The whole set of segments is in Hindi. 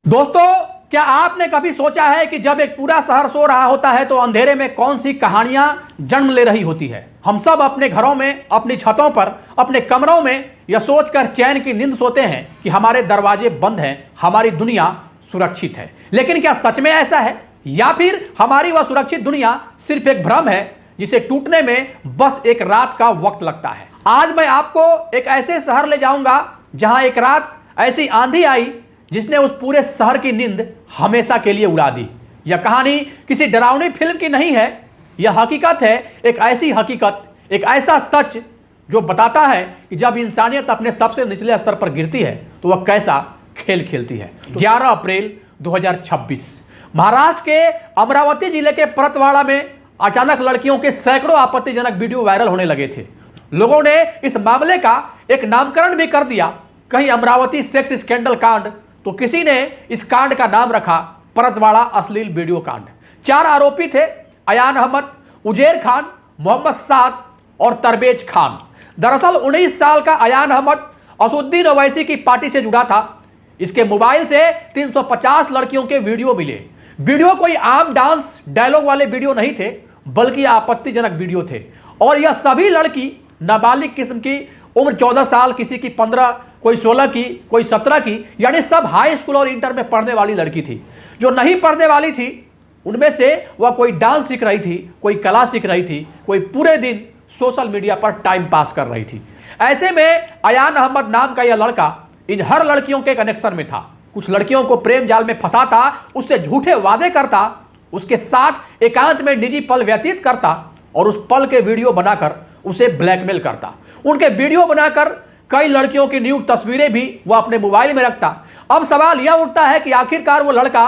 दोस्तों, क्या आपने कभी सोचा है कि जब एक पूरा शहर सो रहा होता है तो अंधेरे में कौन सी कहानियां जन्म ले रही होती है। हम सब अपने घरों में, अपनी छतों पर, अपने कमरों में यह सोचकर चैन की नींद सोते हैं कि हमारे दरवाजे बंद हैं, हमारी दुनिया सुरक्षित है। लेकिन क्या सच में ऐसा है, या फिर हमारी वह सुरक्षित दुनिया सिर्फ एक भ्रम है जिसे टूटने में बस एक रात का वक्त लगता है। आज मैं आपको एक ऐसे शहर ले जाऊंगा जहां एक रात ऐसी आंधी आई जिसने उस पूरे शहर की नींद हमेशा के लिए उड़ा दी। यह कहानी किसी डरावनी फिल्म की नहीं है, यह हकीकत है, एक ऐसी हकीकत, एक ऐसा सच जो बताता है कि जब इंसानियत अपने सबसे निचले स्तर पर गिरती है तो वह कैसा खेल खेलती है। 11 अप्रैल 2026 महाराष्ट्र के अमरावती जिले के परतवाड़ा में अचानक लड़कियों के सैकड़ों आपत्तिजनक वीडियो वायरल होने लगे थे। लोगों ने इस मामले का एक नामकरण भी कर दिया, कहीं अमरावती सेक्स स्कैंडल कांड, तो किसी ने इस कांड का नाम रखा परतवाड़ा अश्लील वीडियो कांड। 4 आरोपी थे, अयान अहमद, उजैर खान, मोहम्मद साद और तरबेज खान। दरअसल 19 साल का अयान अहमद असुद्दीन ओवैसी की पार्टी से जुड़ा था। इसके मोबाइल से 350 लड़कियों के वीडियो मिले। वीडियो कोई आम डांस डायलॉग वाले वीडियो नहीं थे, बल्कि आपत्तिजनक वीडियो थे। और यह सभी लड़की नाबालिग किस्म की, उम्र 14 साल, किसी की 15, कोई 16 की, कोई 17 की, यानी सब हाई स्कूल और इंटर में पढ़ने वाली लड़की थी। जो नहीं पढ़ने वाली थी उनमें से वह कोई डांस सीख रही थी, कोई कला सीख रही थी, कोई पूरे दिन सोशल मीडिया पर टाइम पास कर रही थी। ऐसे में अयान अहमद नाम का यह लड़का इन हर लड़कियों के कनेक्शन में था। कुछ लड़कियों को प्रेम जाल में फंसाता, उससे झूठे वादे करता, उसके साथ एकांत में निजी पल व्यतीत करता और उस पल के वीडियो बनाकर उसे ब्लैकमेल करता। उनके वीडियो बनाकर कई लड़कियों की न्यूड तस्वीरें भी वह अपने मोबाइल में रखता। अब सवाल यह उठता है कि आखिरकार वो लड़का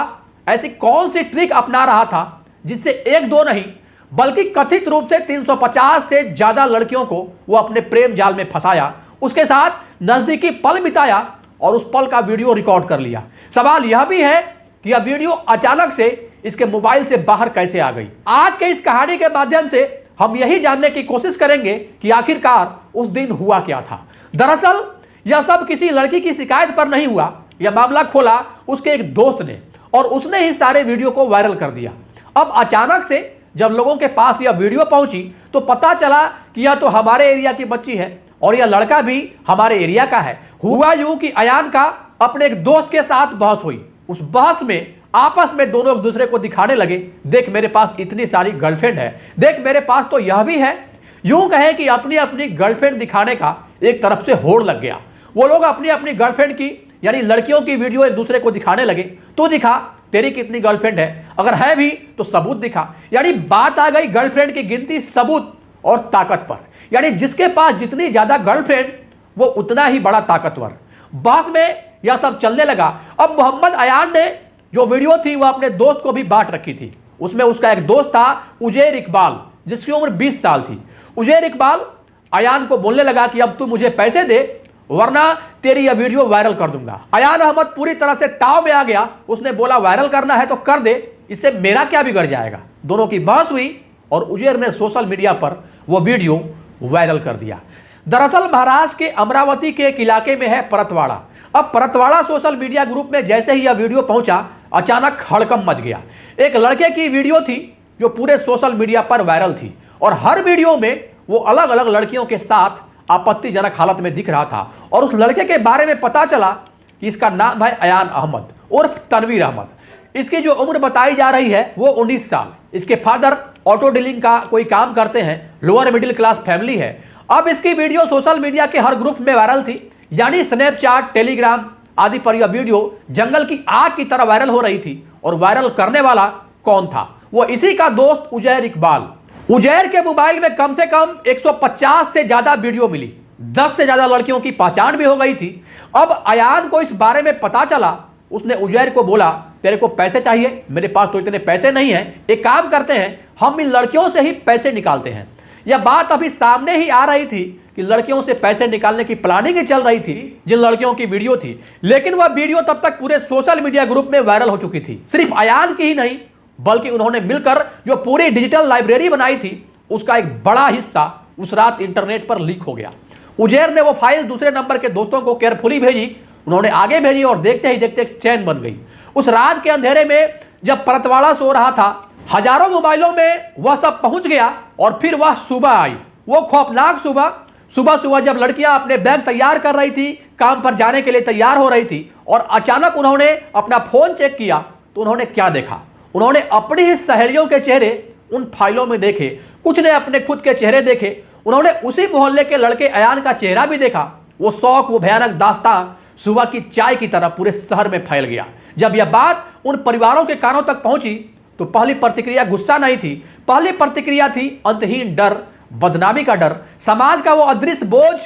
ऐसी कौन सी ट्रिक अपना रहा था जिससे एक दो नहीं बल्कि कथित रूप से 350 से ज्यादा लड़कियों को वो अपने प्रेम जाल में फंसाया, उसके साथ नजदीकी पल बिताया और उस पल का वीडियो रिकॉर्ड कर लिया। सवाल यह भी है कि यह वीडियो अचानक से इसके मोबाइल से बाहर कैसे आ गई। आज के इस कहानी के माध्यम से हम यही जानने की कोशिश करेंगे कि आखिरकार उस दिन हुआ क्या था। दरअसल यह सब किसी लड़की की शिकायत पर नहीं हुआ। यह मामला खोला उसके एक दोस्त ने और उसने ही सारे वीडियो को वायरल कर दिया। अब अचानक से जब लोगों के पास यह वीडियो पहुंची तो पता चला कि यह तो हमारे एरिया की बच्ची है और यह लड़का भी हमारे एरिया का है। हुआ यूं कि अयान का अपने एक दोस्त के साथ बहस हुई। उस बहस में आपस में दोनों एक दूसरे को दिखाने लगे, देख मेरे पास इतनी सारी गर्लफ्रेंड है, देख मेरे पास तो यह भी है। यूं कहें कि अपनी अपनी गर्लफ्रेंड दिखाने का एक तरफ से होड़ लग गया। वो लोग अपनी अपनी गर्लफ्रेंड की, यानी लड़कियों की वीडियो एक दूसरे को दिखाने लगे। तो दिखा तेरी कितनी गर्लफ्रेंड है, अगर है भी तो सबूत दिखा। यानी बात आ गई गर्लफ्रेंड की गिनती, सबूत और ताकत पर। यानी जिसके पास जितनी ज्यादा गर्लफ्रेंड वो उतना ही बड़ा ताकतवर। बहस में यह सब चलने लगा। अब मोहम्मद अयान ने जो वीडियो थी वह अपने दोस्त को भी बांट रखी थी। उसमें उसका एक दोस्त था उजैर इकबाल, जिसकी उम्र 20 साल थी। उजैर इकबाल अयान को बोलने लगा कि अब तू मुझे पैसे दे वरना तेरी यह वीडियो वायरल कर दूंगा। अयान अहमद पूरी तरह से ताव में आ गया। उसने बोला वायरल करना है तो कर दे, इससे मेरा क्या बिगड़ जाएगा। दोनों की बहस हुई और उजैर ने सोशल मीडिया पर वह वीडियो वायरल कर दिया। दरअसल महाराष्ट्र के अमरावती के एक इलाके में है परतवाड़ा। अब परतवाड़ा सोशल मीडिया ग्रुप में जैसे ही यह वीडियो पहुंचा अचानक हड़कंप मच गया। एक लड़के की वीडियो थी जो पूरे सोशल मीडिया पर वायरल थी और हर वीडियो में वो अलग अलग लड़कियों के साथ आपत्तिजनक हालत में दिख रहा था। और उस लड़के के बारे में पता चला कि इसका नाम है अयान अहमद उर्फ तनवीर अहमद। इसकी जो उम्र बताई जा रही है वो 19 साल। इसके फादर ऑटो डीलिंग का कोई काम करते हैं, लोअर मिडिल क्लास फैमिली है। अब इसकी वीडियो सोशल मीडिया के हर ग्रुप में वायरल थी, यानी स्नैपचैट, टेलीग्राम आदि पर यह वीडियो जंगल की आग की तरह वायरल हो रही थी। और वायरल करने वाला कौन था? वो इसी का दोस्त उजैर इकबाल। उजैर के मोबाइल में कम से कम 150 से ज्यादा वीडियो मिली, 10 से ज्यादा लड़कियों की पहचान भी हो गई थी। अब अयान को इस बारे में पता चला, उसने उजैर को बोला तेरे को पैसे चाहिए, मेरे पास तो इतने पैसे नहीं हैं, एक काम करते हैं हम इन लड़कियों से ही पैसे निकालते हैं। यह बात अभी सामने ही आ रही थी कि लड़कियों से पैसे निकालने की प्लानिंग ही चल रही थी जिन लड़कियों की वीडियो थी। लेकिन वह वीडियो तब तक पूरे सोशल मीडिया ग्रुप में वायरल हो चुकी थी। सिर्फ अयान की ही नहीं बल्कि उन्होंने मिलकर जो पूरी डिजिटल लाइब्रेरी बनाई थी उसका एक बड़ा हिस्सा उस रात इंटरनेट पर लीक हो गया। उजैर ने वो फाइल दूसरे नंबर के दोस्तों को केयरफुली भेजी उन्होंने आगे भेजी और देखते ही देखते एक चैन बन गई। उस रात के अंधेरे में जब परतवाड़ा सो रहा था, हजारों मोबाइलों में वह सब पहुंच गया और फिर वह सुबह आई, वो खौफनाक सुबह। सुबह सुबह जब लड़कियां अपने बैग तैयार कर रही थी, काम पर जाने के लिए तैयार हो रही थी, और अचानक उन्होंने अपना फोन चेक किया तो उन्होंने क्या देखा? उन्होंने अपनी ही सहेलियों के चेहरे उन फाइलों में देखे, कुछ ने अपने खुद के चेहरे देखे, उन्होंने उसी मोहल्ले के लड़के अयान का चेहरा भी देखा। वो शौक, वो भयानक दास्तां सुबह की चाय की तरह पूरे शहर में फैल गया। जब यह बात उन परिवारों के कानों तक पहुंची तो पहली प्रतिक्रिया गुस्सा नहीं थी, पहली प्रतिक्रिया थी अंतहीन डर, बदनामी का डर, समाज का वो अदृश्य बोझ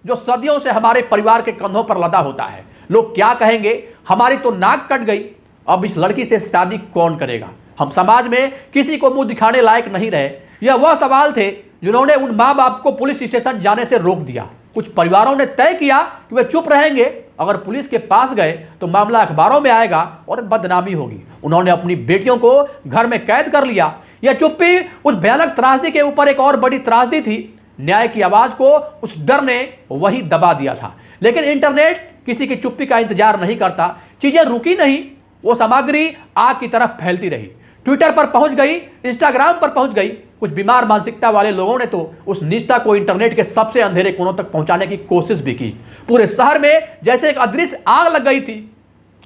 जो सदियों से हमारे परिवार के कंधों पर लदा होता है। लोग क्या कहेंगे, हमारी तो नाक कट गई, अब इस लड़की से शादी कौन करेगा? हम समाज में किसी को मुंह दिखाने लायक नहीं रहे। यह वह सवाल थे जिन्होंने उन माँ बाप को पुलिस स्टेशन जाने से रोक दिया। कुछ परिवारों ने तय किया कि वे चुप रहेंगे, अगर पुलिस के पास गए तो मामला अखबारों में आएगा और बदनामी होगी। उन्होंने अपनी बेटियों को घर में कैद कर लिया। यह चुप्पी उस भयानक त्रासदी के ऊपर एक और बड़ी त्रासदी थी। न्याय की आवाज को उस डर ने वही दबा दिया था। लेकिन इंटरनेट किसी की चुप्पी का इंतजार नहीं करता। चीजें रुकी नहीं, वो सामग्री आग की तरफ फैलती रही। ट्विटर पर पहुंच गई, इंस्टाग्राम पर पहुंच गई। कुछ बीमार मानसिकता वाले लोगों ने तो उस निष्ठा को इंटरनेट के सबसे अंधेरे कोनों तक पहुंचाने की कोशिश भी की। पूरे शहर में जैसे एक अदृश्य आग लग गई थी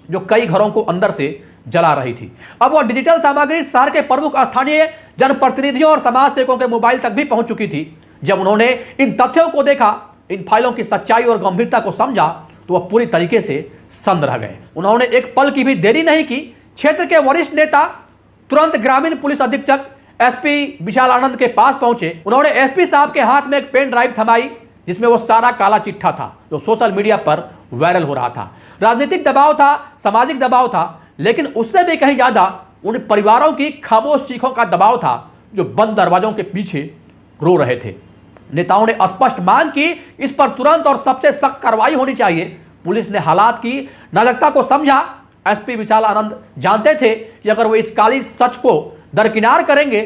जो कई घरों को अंदर से जला रही थी। अब वह डिजिटल सामग्री शहर के प्रमुख स्थानीय जनप्रतिनिधियों और समाज सेवकों के मोबाइल तक भी पहुंच चुकी थी। जब उन्होंने इन तथ्यों को देखा, इन फाइलों की सच्चाई और गंभीरता को समझा, तो वह पूरी तरीके से सन्न रह गए। उन्होंने एक पल की भी देरी नहीं की। क्षेत्र के वरिष्ठ नेता तुरंत ग्रामीण पुलिस अधीक्षक एसपी विशाल आनंद के पास पहुंचे। उन्होंने एसपी साहब के हाथ में एक पेन ड्राइव थमाई जिसमें वो सारा काला चिट्ठा था जो सोशल मीडिया पर वायरल हो रहा था। राजनीतिक दबाव था, सामाजिक दबाव था, लेकिन उससे भी कहीं ज्यादा उन परिवारों की खामोश चीखों का दबाव था जो बंद दरवाजों के पीछे रो रहे थे। नेताओं ने स्पष्ट मांग की, इस पर तुरंत और सबसे सख्त कार्रवाई होनी चाहिए। पुलिस ने हालात की नाजुकता को समझा। एसपी विशाल आनंद जानते थे कि अगर वो इस काली सच को दरकिनार करेंगे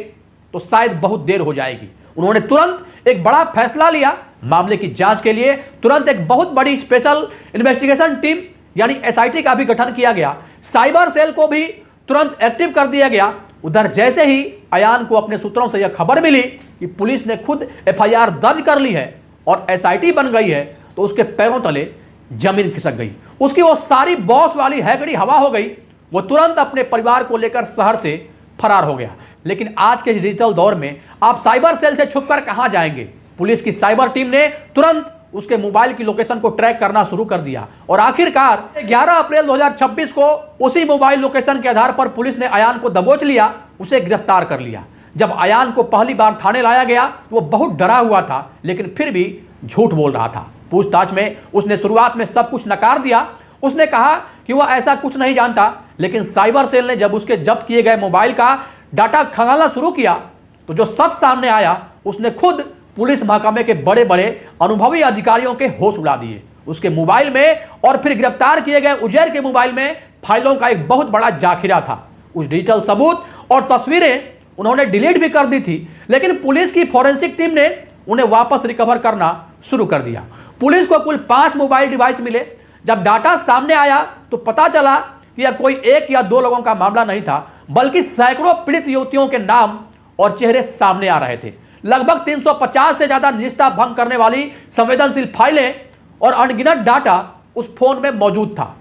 तो शायद बहुत देर हो जाएगी। उन्होंने तुरंत एक बड़ा फैसला लिया। मामले की जांच के लिए तुरंत एक बहुत बड़ी स्पेशल इन्वेस्टिगेशन टीम यानी एसआईटी का भी गठन किया गया। साइबर सेल को भी तुरंत एक्टिव कर दिया गया। उधर जैसे ही अयान को अपने सूत्रों से यह खबर मिली कि पुलिस ने खुद एफआईआर दर्ज कर ली है और एसआईटी बन गई है, तो उसके पैरों तले जमीन खिसक गई। उसकी वो सारी बॉस वाली हैगड़ी हवा हो गई। वो तुरंत अपने परिवार को लेकर शहर से फरार हो गया। लेकिन आज के डिजिटल दौर में आप साइबर सेल से छुपकर कहां जाएंगे? पुलिस की साइबर टीम ने तुरंत उसके मोबाइल की लोकेशन को ट्रैक करना शुरू कर दिया और आखिरकार 11 अप्रैल 2026 को उसी मोबाइल लोकेशन के आधार पर पुलिस ने अयान को दबोच लिया, उसे गिरफ्तार कर लिया। जब अयान को पहली बार थाने लाया गया तो वो बहुत डरा हुआ था, लेकिन फिर भी झूठ बोल रहा था। पूछताछ में उसने शुरुआत में सब कुछ नकार दिया। उसने कहा कि वह ऐसा कुछ नहीं जानता, लेकिन साइबर सेल ने जब उसके जब्त किए गए मोबाइल का डाटा खंगालना शुरू किया तो जो सच सामने आया, उसने खुद पुलिस महकमे के बड़े बड़े अनुभवी अधिकारियों के होश उड़ा दिए। उसके मोबाइल में और फिर गिरफ्तार किए गए उजैर के मोबाइल में फाइलों का एक बहुत बड़ा जाखिरा था। कुछ डिजिटल सबूत और तस्वीरें उन्होंने डिलीट भी कर दी थी, लेकिन पुलिस की फॉरेंसिक टीम ने उन्हें वापस रिकवर करना शुरू कर दिया। पुलिस को कुल 5 मोबाइल डिवाइस मिले। जब डाटा सामने आया तो पता चला कि यह कोई 1 या 2 लोगों का मामला नहीं था, बल्कि सैकड़ों पीड़ित युवतियों के नाम और चेहरे सामने आ रहे थे। लगभग 350 से ज्यादा निजता भंग करने वाली संवेदनशील फाइलें और अनगिनत डाटा उस फोन में मौजूद था।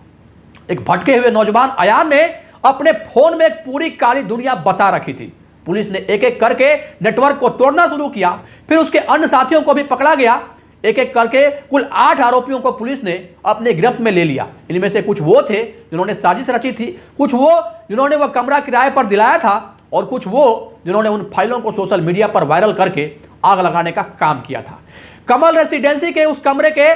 एक भटके हुए नौजवान अयान ने अपने फोन में एक पूरी काली दुनिया बसा रखी थी। पुलिस ने एक एक करके नेटवर्क को तोड़ना शुरू किया। फिर उसके अन्य साथियों को भी पकड़ा गया। एक एक करके कुल 8 आरोपियों को पुलिस ने अपने गिरफ्त में ले लिया। इनमें से कुछ वो थे जिन्होंने साजिश रची थी, कुछ वो जिन्होंने वह कमरा किराए पर दिलाया था, और कुछ वो जिन्होंने उन फाइलों को सोशल मीडिया पर वायरल करके आग लगाने का काम किया था। कमल रेसिडेंसी के उस कमरे के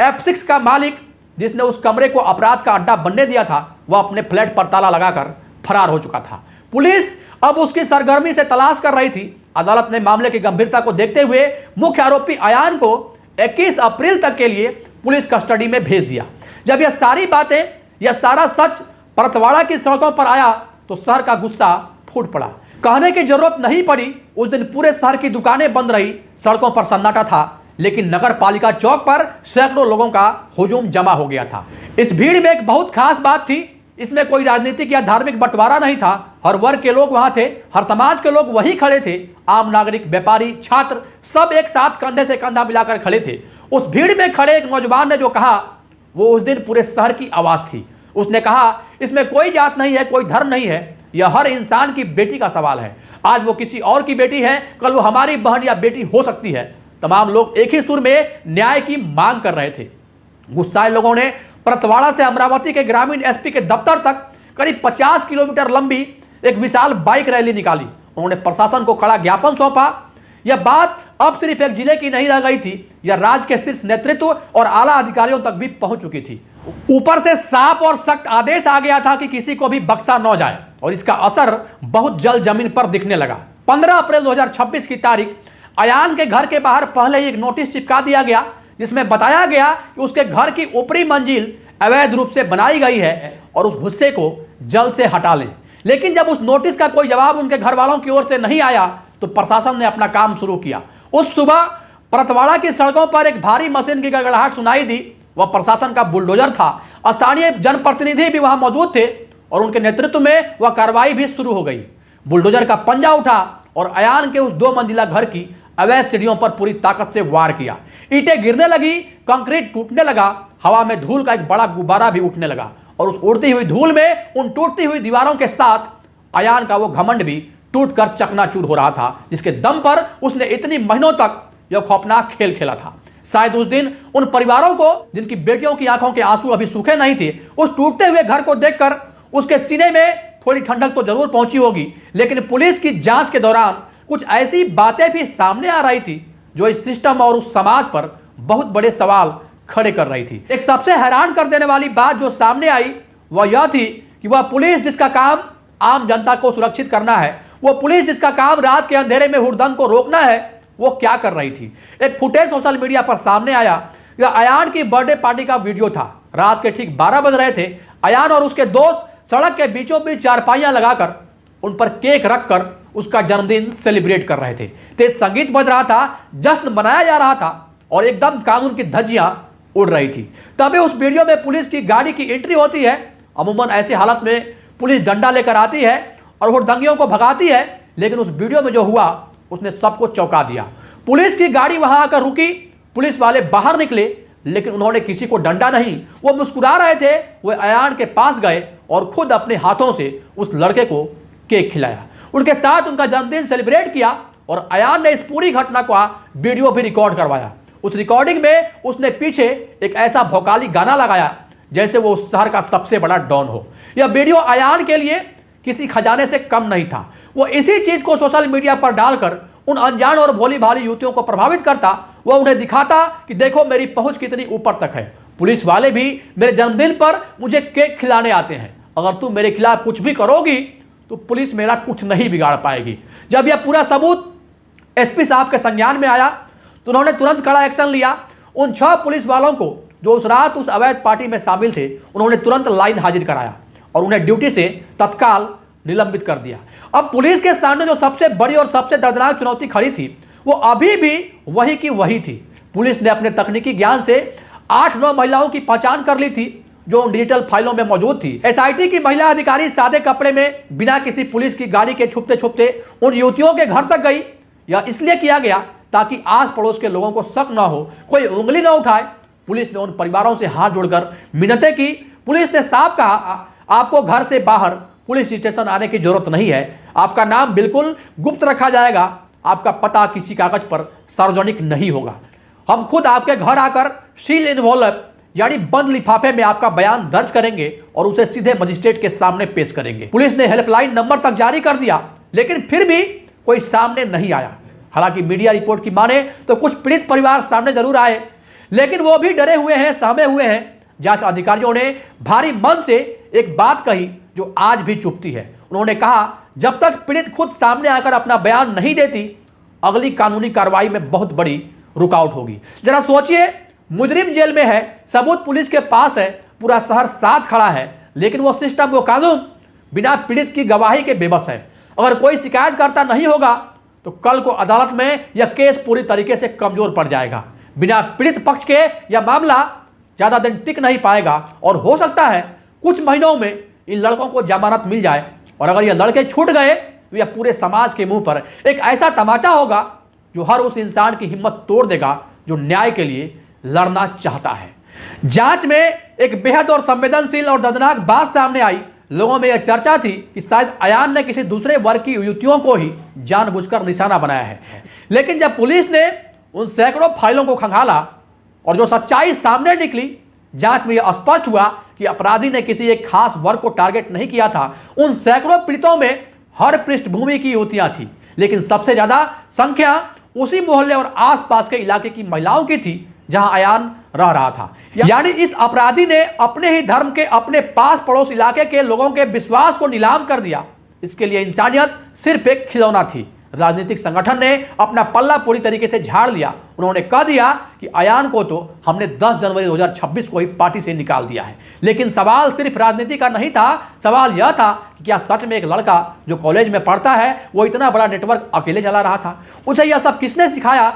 F6 का मालिक, जिसने उस कमरे को अपराध का अड्डा बनने दिया था, वह अपने फ्लैट पर ताला लगाकर फरार हो चुका था। पुलिस अब उसकी सरगर्मी से तलाश कर रही थी। अदालत ने मामले की गंभीरता को देखते हुए मुख्य आरोपी अयान को 21 अप्रैल तक के लिए पुलिस कस्टडी में भेज दिया। जब यह सारी बातें, यह सारा सच परतवाड़ा की सड़कों पर आया तो शहर का गुस्सा फूट पड़ा। कहने की जरूरत नहीं पड़ी, उस दिन पूरे शहर की दुकानें बंद रही, सड़कों पर सन्नाटा था, लेकिन नगर पालिका चौक पर सैकड़ों लोगों का हुजूम जमा हो गया था। इस भीड़ में एक बहुत खास बात थी, इसमें कोई राजनीतिक या धार्मिक बंटवारा नहीं था। हर वर्ग के लोग वहां थे, हर समाज के लोग वहीं खड़े थे। आम नागरिक, व्यापारी, छात्र सब एक साथ कंधे से कंधा मिलाकर खड़े थे। उस भीड़ में खड़े एक नौजवान ने जो कहा वो उस दिन पूरे शहर की आवाज थी। उसने कहा, इसमें कोई जात नहीं है, कोई धर्म नहीं है, यह हर इंसान की बेटी का सवाल है। आज वो किसी और की बेटी है, कल वो हमारी बहन या बेटी हो सकती है। तमाम लोग एक ही सुर में न्याय की मांग कर रहे थे। गुस्साए लोगों ने परतवाड़ा से अमरावती के ग्रामीण एसपी के दफ्तर तक करीब 50 किलोमीटर लंबी एक विशाल बाइक रैली निकाली। उन्होंने प्रशासन को कड़ा ज्ञापन सौंपा। यह बात अब सिर्फ एक जिले की नहीं रह गई थी, यह राज्य के शीर्ष नेतृत्व और आला अधिकारियों तक भी पहुंच चुकी थी। ऊपर से साफ और सख्त आदेश आ गया था कि किसी को भी बख्शा न जाए, और इसका असर बहुत जल्द जमीन पर दिखने लगा। 15 अप्रैल 2026 की तारीख अयान के घर के बाहर पहले ही एक नोटिस चिपका दिया गया, जिसमें बताया गया कि उसके घर की ऊपरी मंजिल अवैध रूप से बनाई गई है और उस हिस्से को जल्द से हटा लें। लेकिन जब उस नोटिस का कोई जवाब उनके घर वालों की ओर से नहीं आया तो प्रशासन ने अपना काम शुरू किया। उस सुबह परतवाड़ा की सड़कों पर एक भारी मशीन की गड़गड़ाहट सुनाई दी। वह प्रशासन का बुलडोजर था। स्थानीय जनप्रतिनिधि भी वहां मौजूद थे और उनके नेतृत्व में वह कार्रवाई भी शुरू हो गई। बुलडोजर का पंजा उठा और अयान के उस 2 मंजिला घर की अवैध सीढ़ियों पर पूरी ताकत से वार किया। ईंटें गिरने लगी, कंक्रीट टूटने लगा, हवा में धूल का एक बड़ा गुब्बारा भी उठने लगा और उस उड़ती हुई धूल में उन टूटती हुई दीवारों के साथ अयान का वो घमंड भी टूटकर चकनाचूर हो रहा था, जिसके दम पर उसने इतनी महीनों तक यह खौफनाक खेल खेला था। शायद उस दिन उन परिवारों को जिनकी बेटियों की आंखों के आंसू अभी सूखे नहीं थे, उस टूटते हुए घर को देखकर उसके सीने में थोड़ी ठंडक तो जरूर पहुंची होगी। लेकिन पुलिस की जांच के दौरान कुछ ऐसी बातें भी सामने आ रही थी जो इस सिस्टम और उस समाज पर बहुत बड़े सवाल खड़े कर रही थी। एक सबसे हैरान कर देने वाली बात जो सामने आई वह यह थी कि वह पुलिस जिसका काम आम जनता को सुरक्षित करना है, वो पुलिस जिसका काम रात के अंधेरे में हुड़दंग को रोकना है, वो क्या कर रही थी। एक फुटेज सोशल मीडिया पर सामने आया। यह अयान की बर्थडे पार्टी का वीडियो था। रात के ठीक 12 बज रहे थे। अयान और उसके दोस्त सड़क के बीचों बीच चारपाइयां लगाकर उन पर केक रखकर उसका जन्मदिन सेलिब्रेट कर रहे थे। तेज संगीत बज रहा था, जश्न मनाया जा रहा था और एकदम कानून की धज्जियां उड़ रही थी। तभी उस वीडियो में पुलिस की गाड़ी की एंट्री होती है। अमूमन ऐसी हालत में पुलिस डंडा लेकर आती है और हुड़दंगियों को भगाती है, लेकिन उस वीडियो में जो हुआ उसने सबको चौंका दिया। पुलिस की गाड़ी वहां आकर रुकी, पुलिस वाले बाहर निकले, लेकिन उन्होंने किसी को डंडा नहीं, वो मुस्कुरा रहे थे। वो अयान के पास गए और खुद अपने हाथों से उस लड़के को केक खिलाया, उनके साथ उनका जन्मदिन सेलिब्रेट किया और अयान ने इस पूरी घटना का वीडियो भी रिकॉर्ड करवाया। उस रिकॉर्डिंग में उसने पीछे एक ऐसा भौकाली गाना लगाया जैसे वो उस शहर का सबसे बड़ा डॉन हो। यह वीडियो अयान के लिए किसी खजाने से कम नहीं था। वो इसी चीज को सोशल मीडिया पर डालकर उन अनजान और भोली भाली युवतियों को प्रभावित करता। वह उन्हें दिखाता कि देखो मेरी पहुंच कितनी ऊपर तक है, पुलिस वाले भी मेरे जन्मदिन पर मुझे केक खिलाने आते हैं, अगर तुम मेरे खिलाफ कुछ भी करोगी तो पुलिस मेरा कुछ नहीं बिगाड़ पाएगी। जब यह पूरा सबूत एसपी साहब के संज्ञान में आया तो उन्होंने तुरंत कड़ा एक्शन लिया। उन 6 पुलिस वालों को जो उस रात उस अवैध पार्टी में शामिल थे, उन्होंने तुरंत लाइन हाजिर कराया और उन्हें ड्यूटी से तत्काल निलंबित कर दिया। अब पुलिस के सामने जो सबसे बड़ी और सबसे दर्दनाक चुनौती खड़ी थी वो अभी भी वही की वही थी। पुलिस ने अपने तकनीकी ज्ञान से 8-9 महिलाओं की पहचान कर ली थी जो उन डिजिटल फाइलों में मौजूद थी। एसआईटी की महिला अधिकारी सादे कपड़े में बिना किसी पुलिस की गाड़ी के छुपते छुपते उन युवतियों के घर तक गई। यह इसलिए किया गया ताकि आस पड़ोस के लोगों को शक ना हो, कोई उंगली ना उठाए। पुलिस ने उन परिवारों से हाथ जोड़कर मिन्नतें की। पुलिस ने साफ कहा, आपको घर से बाहर पुलिस स्टेशन आने की जरूरत नहीं है, आपका नाम बिल्कुल गुप्त रखा जाएगा, आपका पता किसी कागज पर सार्वजनिक नहीं होगा। हम खुद आपके घर आकर सील इन्वॉल्व यानी बंद लिफाफे में आपका बयान दर्ज करेंगे और उसे सीधे मजिस्ट्रेट के सामने पेश करेंगे। पुलिस ने हेल्पलाइन नंबर तक जारी कर दिया, लेकिन फिर भी कोई सामने नहीं आया। हालांकि मीडिया रिपोर्ट की माने तो कुछ पीड़ित परिवार सामने जरूर आए, लेकिन वो भी डरे हुए हैं, सहमे हुए हैं। जांच अधिकारियों ने भारी मन से एक बात कही जो आज भी चुभती है। उन्होंने कहा, जब तक पीड़ित खुद सामने आकर अपना बयान नहीं देती, अगली कानूनी कार्रवाई में बहुत बड़ी रुकावट होगी। जरा सोचिए, मुजरिम जेल में है, सबूत पुलिस के पास है, पूरा शहर साथ खड़ा है, लेकिन वो सिस्टम, वो कानून बिना पीड़ित की गवाही के बेबस है। अगर कोई शिकायत करता नहीं होगा तो कल को अदालत में यह केस पूरी तरीके से कमजोर पड़ जाएगा। बिना पीड़ित पक्ष के यह मामला ज्यादा दिन टिक नहीं पाएगा और हो सकता है कुछ महीनों में इन लड़कों को जमानत मिल जाए। और अगर ये लड़के छूट गए तो यह पूरे समाज के मुंह पर एक ऐसा तमाचा होगा जो हर उस इंसान की हिम्मत तोड़ देगा जो न्याय के लिए लड़ना चाहता है। जांच में एक बेहद और संवेदनशील और दर्दनाक बात सामने आई। लोगों में यह चर्चा थी कि शायद अयान ने किसी दूसरे वर्ग की युवतियों को ही जानबूझकर निशाना बनाया है। लेकिन जब पुलिस ने उन सैकड़ों फाइलों को खंगाला और जो सच्चाई सामने निकली, जांच में यह स्पष्ट हुआ कि अपराधी ने किसी एक खास वर्ग को टारगेट नहीं किया था। उन सैकड़ों पीड़ितों में हर पृष्ठभूमि की युवतियां थी, लेकिन सबसे ज्यादा संख्या उसी मोहल्ले और आसपास के इलाके की महिलाओं की थी जहां अयान रह रहा था। यानी इस अपराधी ने अपने ही धर्म के, अपने पास पड़ोस इलाके के लोगों के विश्वास को नीलाम कर दिया। इसके लिए इंसानियत सिर्फ एक खिलौना थी। राजनीतिक संगठन ने अपना पल्ला पूरी तरीके से झाड़ लिया। उन्होंने कह दिया कि अयान को तो हमने 10 जनवरी 2026 को ही पार्टी से निकाल दिया है। लेकिन सवाल सिर्फ राजनीति का नहीं था। सवाल यह था कि क्या सच में एक लड़का जो कॉलेज में पढ़ता है वो इतना बड़ा नेटवर्क अकेले चला रहा था? उसे यह सब किसने सिखाया?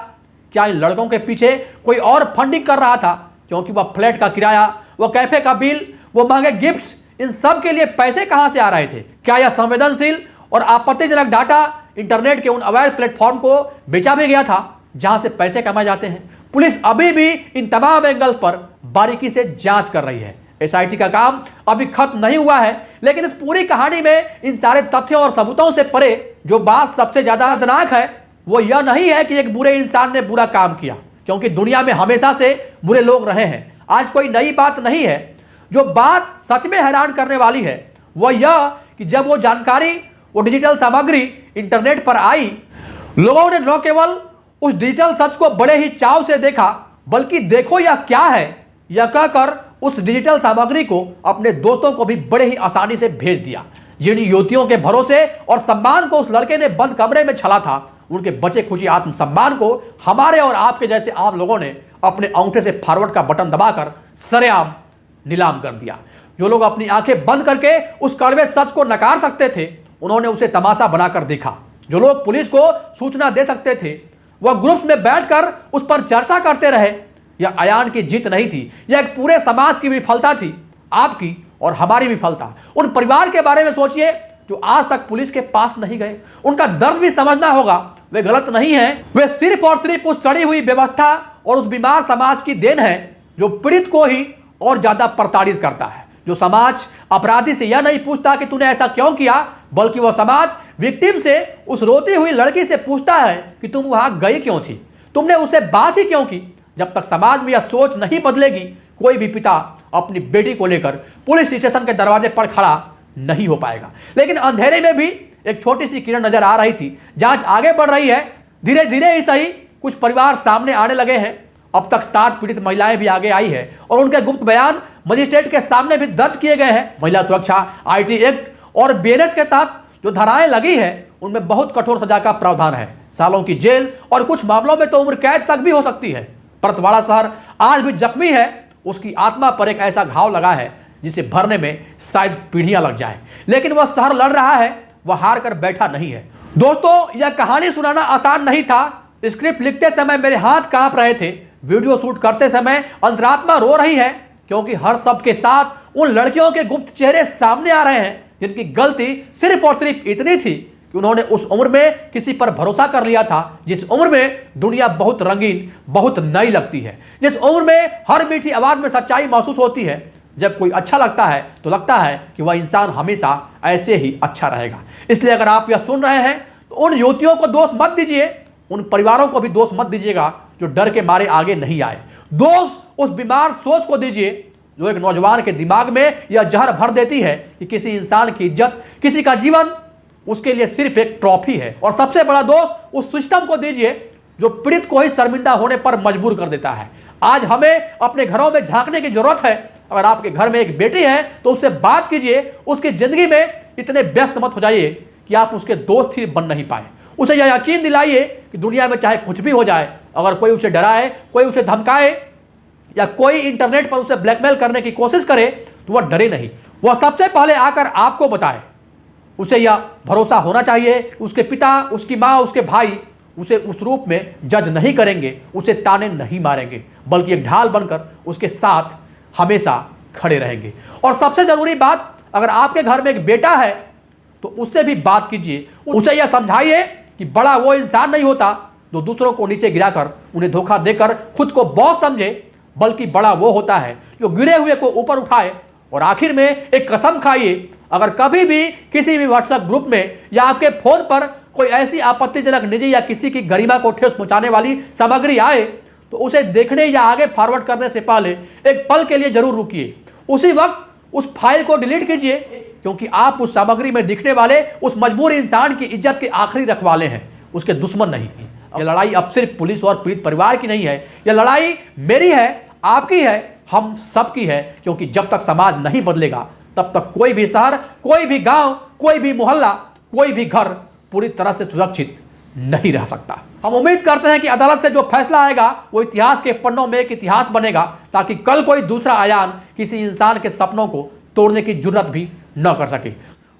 क्या इन लड़कों के पीछे कोई और फंडिंग कर रहा था? क्योंकि वह फ्लैट का किराया, वह कैफे का बिल, वो महंगे गिफ्ट्स, इन सब के लिए पैसे कहां से आ रहे थे? क्या यह संवेदनशील और आपत्तिजनक डाटा इंटरनेट के उन अवैध प्लेटफॉर्म को बेचा भी गया था जहां से पैसे कमाए जाते हैं? पुलिस अभी भी इन तमाम एंगल पर बारीकी से जांच कर रही है। एसआईटी का काम अभी खत्म नहीं हुआ है, लेकिन इस पूरी कहानी में इन सारे तथ्यों और सबूतों से परे जो बात सबसे ज्यादा दर्दनाक है वो यह नहीं है कि एक बुरे इंसान ने बुरा काम किया, क्योंकि दुनिया में हमेशा से बुरे लोग रहे हैं। आज कोई नई बात नहीं है। जो बात सच में हैरान करने वाली है वह यह कि जब वो जानकारी, वो डिजिटल सामग्री इंटरनेट पर आई, लोगों ने न केवल उस डिजिटल सच को बड़े ही चाव से देखा, बल्कि देखो यह क्या है यह कहकर उस डिजिटल सामग्री को अपने दोस्तों को भी बड़े ही आसानी से भेज दिया। जिन युवतियों के भरोसे और सम्मान को उस लड़के ने बंद कमरे में छला था, उनके बचे खुची आत्मसम्मान को हमारे और आपके जैसे आम लोगों ने अपने अंगूठे से फॉरवर्ड का बटन दबाकर सरेआम नीलाम कर दिया। जो लोग अपनी आंखें बंद करके उस कड़वे सच को नकार सकते थे, उन्होंने उसे तमाशा बनाकर देखा। जो लोग पुलिस को सूचना दे सकते थे, वह ग्रुप्स में बैठकर उस पर चर्चा करते रहे। यह अयान की जीत नहीं थी, यह एक पूरे समाज की विफलता थी, आपकी और हमारी विफलता। उन परिवार के बारे में सोचिए जो आज तक पुलिस के पास नहीं गए। उनका दर्द भी समझना होगा। वे गलत नहीं हैं, वे सिर्फ और सिर्फ उस सड़ी हुई व्यवस्था और उस बीमार समाज की देन है जो पीड़ित को ही और ज्यादा प्रताड़ित करता है। जो समाज अपराधी से यह नहीं पूछता कि तूने ऐसा क्यों किया, बल्कि वह समाज विक्टिम से, उस रोती हुई लड़की से पूछता है कि तुम वहां गई क्यों थी, तुमने उससे बात ही क्यों की। जब तक समाज में यह सोच नहीं बदलेगी, कोई भी पिता अपनी बेटी को लेकर पुलिस स्टेशन के दरवाजे पर खड़ा नहीं हो पाएगा। लेकिन अंधेरे में भी एक छोटी सी किरण नजर आ रही थी। जांच आगे बढ़ रही है, धीरे धीरे ही सही कुछ परिवार सामने आने लगे हैं। अब तक 7 पीड़ित महिलाएं भी आगे आई है और उनके गुप्त बयान मजिस्ट्रेट के सामने भी दर्ज किए गए हैं। महिला सुरक्षा आईटी एक्ट और बीएनएस के तहत जो धाराएं लगी है उनमें बहुत कठोर सजा का प्रावधान है। सालों की जेल और कुछ मामलों में तो उम्र कैद तक भी हो सकती है। परतवाड़ा शहर आज भी जख्मी है। उसकी आत्मा पर एक ऐसा घाव लगा है जिसे भरने में शायद पीढ़ियां लग जाए। लेकिन वह शहर लड़ रहा है, वह हार कर बैठा नहीं है। दोस्तों, यह कहानी सुनाना आसान नहीं था। स्क्रिप्ट लिखते समय मेरे हाथ कांप रहे थे। वीडियो शूट करते समय अंतरात्मा रो रही है, क्योंकि हर शब्द के साथ उन लड़कियों के गुप्त चेहरे सामने आ रहे हैं जिनकी गलती सिर्फ और सिर्फ इतनी थी कि उन्होंने उस उम्र में किसी पर भरोसा कर लिया था जिस उम्र में दुनिया बहुत रंगीन, बहुत नई लगती है, जिस उम्र में हर मीठी आवाज में सच्चाई महसूस होती है। जब कोई अच्छा लगता है तो लगता है कि वह इंसान हमेशा ऐसे ही अच्छा रहेगा। इसलिए अगर आप यह सुन रहे हैं तो उन युवतियों को दोष मत दीजिए, उन परिवारों को भी दोष मत दीजिएगा जो डर के मारे आगे नहीं आए। दोष उस बीमार सोच को दीजिए जो एक नौजवान के दिमाग में यह जहर भर देती है कि किसी इंसान की इज्जत, किसी का जीवन उसके लिए सिर्फ एक ट्रॉफी है। और सबसे बड़ा दोष उस सिस्टम को दीजिए जो पीड़ित को ही शर्मिंदा होने पर मजबूर कर देता है। आज हमें अपने घरों में झांकने की जरूरत है। अगर आपके घर में एक बेटी है तो उससे बात कीजिए। उसकी जिंदगी में इतने व्यस्त मत हो जाइए कि आप उसके दोस्त ही बन नहीं पाए। उसे यह यकीन दिलाइए कि दुनिया में चाहे कुछ भी हो जाए, अगर कोई उसे डराए, कोई उसे धमकाए या कोई इंटरनेट पर उसे ब्लैकमेल करने की कोशिश करे तो वह डरे नहीं। वह सबसे पहले आकर आपको बताए। उसे यह भरोसा होना चाहिए उसके पिता, उसकी माँ, उसके भाई उसे उस रूप में जज नहीं करेंगे, उसे ताने नहीं मारेंगे, बल्कि एक ढाल बनकर उसके साथ हमेशा खड़े रहेंगे। और सबसे जरूरी बात, अगर आपके घर में एक बेटा है तो उससे भी बात कीजिए, उसे यह समझाइए कि बड़ा वो इंसान नहीं होता जो दूसरों को नीचे गिराकर उन्हें धोखा देकर खुद को बॉस समझे, बल्कि बड़ा वो होता है जो गिरे हुए को ऊपर उठाए। और आखिर में एक कसम खाइए, अगर कभी भी किसी भी व्हाट्सएप ग्रुप में या आपके फोन पर कोई ऐसी आपत्तिजनक निजी या किसी की गरिमा को ठेस पहुंचाने वाली सामग्री आए तो उसे देखने या आगे फॉरवर्ड करने से पहले एक पल के लिए जरूर रुकिए। उसी वक्त उस फाइल को डिलीट कीजिए, क्योंकि आप उस सामग्री में दिखने वाले उस मजबूर इंसान की इज्जत के आखिरी रखवाले हैं, उसके दुश्मन नहीं। यह लड़ाई अब सिर्फ पुलिस और पीड़ित परिवार की नहीं है, यह लड़ाई मेरी है, आपकी है, हम सबकी है। क्योंकि जब तक समाज नहीं बदलेगा तब तक कोई भी शहर, कोई भी गांव, कोई भी मोहल्ला, कोई भी घर पूरी तरह से सुरक्षित नहीं रह सकता। हम उम्मीद करते हैं कि अदालत से जो फैसला आएगा वो इतिहास के पन्नों में एक इतिहास बनेगा, ताकि कल कोई दूसरा आयान किसी इंसान के सपनों को तोड़ने की जुर्रत भी न कर सके।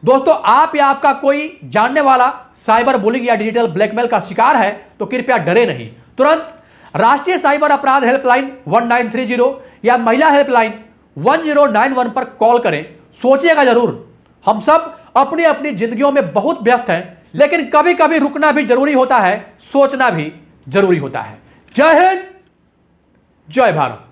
दोस्तों, आप या आपका कोई जानने वाला साइबर बुलिंग या डिजिटल ब्लैकमेल का शिकार है तो कृपया डरे नहीं, तुरंत राष्ट्रीय साइबर अपराध हेल्पलाइन 1930 या महिला हेल्पलाइन 1091 पर कॉल करें। सोचिएगा जरूर, हम सब अपनी अपनी जिंदगियों में बहुत व्यस्त हैं, लेकिन कभी कभी रुकना भी जरूरी होता है, सोचना भी जरूरी होता है। जय हिंद, जय भारत।